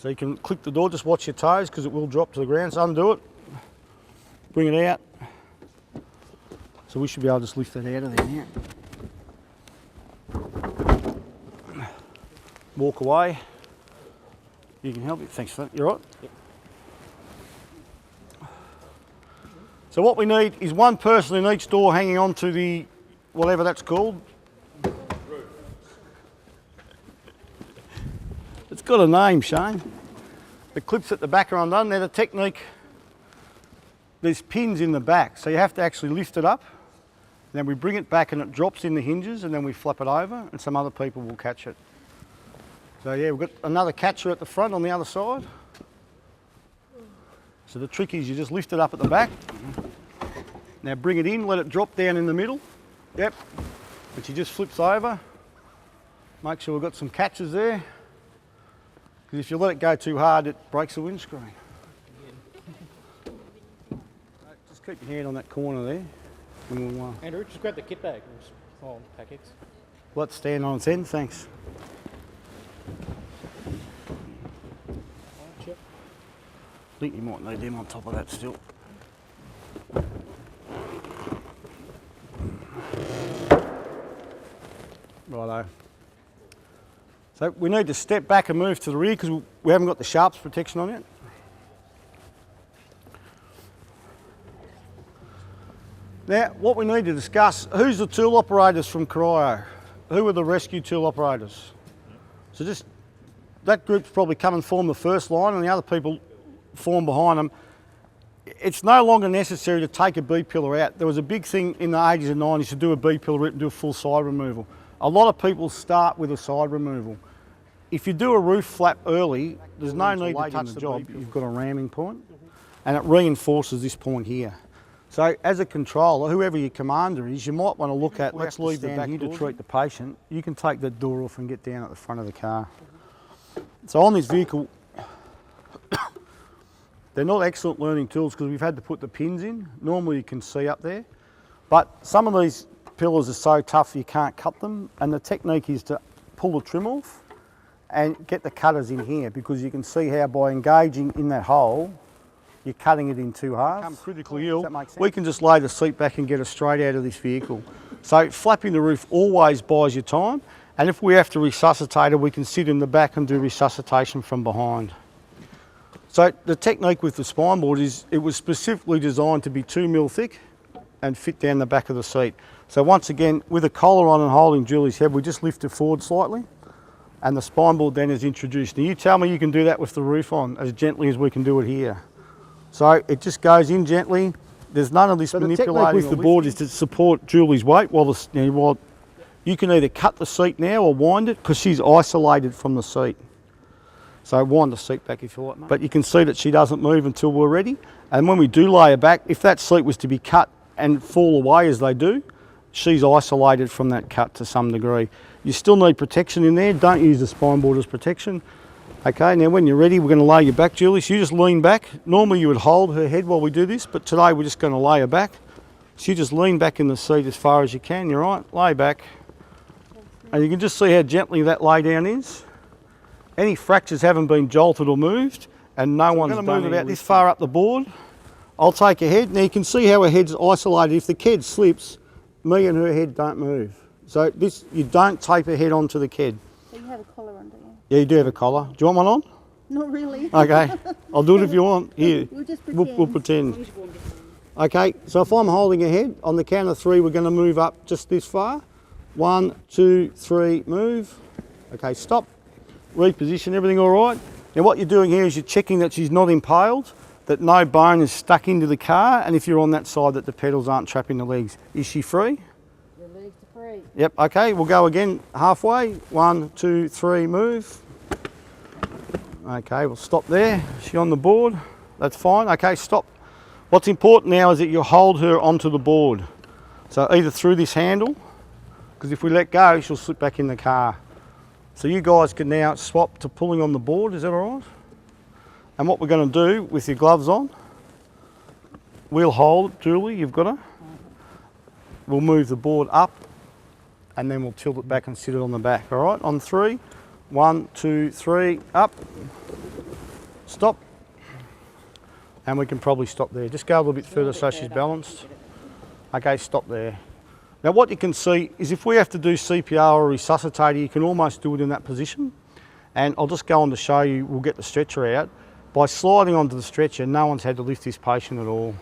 So you can click the door, just watch your toes because it will drop to the ground. So undo it, bring it out. So we should be able to just lift that out of there now. Walk away. You can help it. Thanks for that. You all right? Yep. So what we need is one person in each door hanging on to the, whatever that's called. It's got a name, Shane. The clips at the back are undone. Now the technique, there's pins in the back, so you have to actually lift it up. Then we bring it back and it drops in the hinges, and then we flap it over and some other people will catch it. So yeah, we've got another catcher at the front on the other side. So the trick is you just lift it up at the back. Now bring it in, let it drop down in the middle. Yep, and she just flips over. Make sure we've got some catches there. Because if you let it go too hard, it breaks the windscreen. Just keep your hand on that corner there. Andrew, just grab the kit bag. Oh, packets. Let's stand on its end, thanks. I think you might need them on top of that still. Righto. So we need to step back and move to the rear because we haven't got the sharps protection on yet. Now, what we need to discuss, who's the tool operators from Corio? Who are the rescue tool operators? So just, that group's probably come and form the first line and the other people form behind them. It's no longer necessary to take a B-pillar out. There was a big thing in the 80s and 90s to do a B-pillar and do a full side removal. A lot of people start with a side removal. If you do a roof flap early, there's no need to touch the job. You've got a ramming point and it reinforces this point here. So as a controller, whoever your commander is, you might want to look at, let's leave the back here to treat the patient. You can take that door off and get down at the front of the car. So on this vehicle, they're not excellent learning tools because we've had to put the pins in. Normally you can see up there, but some of these pillars are so tough you can't cut them, and the technique is to pull the trim off and get the cutters in here because you can see how by engaging in that hole, you're cutting it in two halves. Become critically ill, we can just lay the seat back and get us straight out of this vehicle. So flapping the roof always buys you time, and if we have to resuscitate her, we can sit in the back and do resuscitation from behind. So the technique with the spine board is it was specifically designed to be 2 mil thick and fit down the back of the seat. So once again, with a collar on and holding Julie's head, we just lift it forward slightly and the spine board then is introduced. Now you tell me you can do that with the roof on as gently as we can do it here. So it just goes in gently. There's none of this manipulating. The technique with the board is to support Julie's weight while you can either cut the seat now or wind it because she's isolated from the seat. So wind the seat back if you like, mate. But you can see that she doesn't move until we're ready. And when we do lay her back, if that seat was to be cut and fall away as they do, she's isolated from that cut to some degree. You still need protection in there. Don't use the spine board as protection. Okay, now when you're ready, we're going to lay you back, Julie. So you just lean back. Normally you would hold her head while we do this, but today we're just going to lay her back. So you just lean back in the seat as far as you can. You're right, lay back. And you can just see how gently that lay down is. Any fractures haven't been jolted or moved, and no one's going to move about this far up the board. I'll take her head. Now you can see how her head's isolated. If the ked slips, me and her head don't move. So this, you don't tape her head onto the ked. So you have a collar on, don't you? Yeah, you do have a collar. Do you want one on? Not really. Okay, I'll do it if you want. Here, We'll just pretend. we'll pretend. Okay, so if I'm holding her head, on the count of 3, we're going to move up just this far. 1, 2, 3, move. Okay, stop. Reposition, everything all right? Now what you're doing here is you're checking that she's not impaled, that no bone is stuck into the car, and if you're on that side that the pedals aren't trapping the legs. Is she free? The legs are free. Yep, okay, we'll go again halfway. 1, 2, 3, move. Okay, we'll stop there. Is she on the board? That's fine. Okay, stop. What's important now is that you hold her onto the board. So either through this handle, because if we let go, she'll slip back in the car. So you guys can now swap to pulling on the board, is that all right? And what we're going to do with your gloves on, we'll hold, Julie, you've got her. We'll move the board up and then we'll tilt it back and sit it on the back, all right? On 3, 1, 2, 3, up. Stop. And we can probably stop there. Just go a little bit further so she's balanced. Okay, stop there. Now what you can see is if we have to do CPR or resuscitate, you can almost do it in that position. And I'll just go on to show you, we'll get the stretcher out. By sliding onto the stretcher, no one's had to lift this patient at all.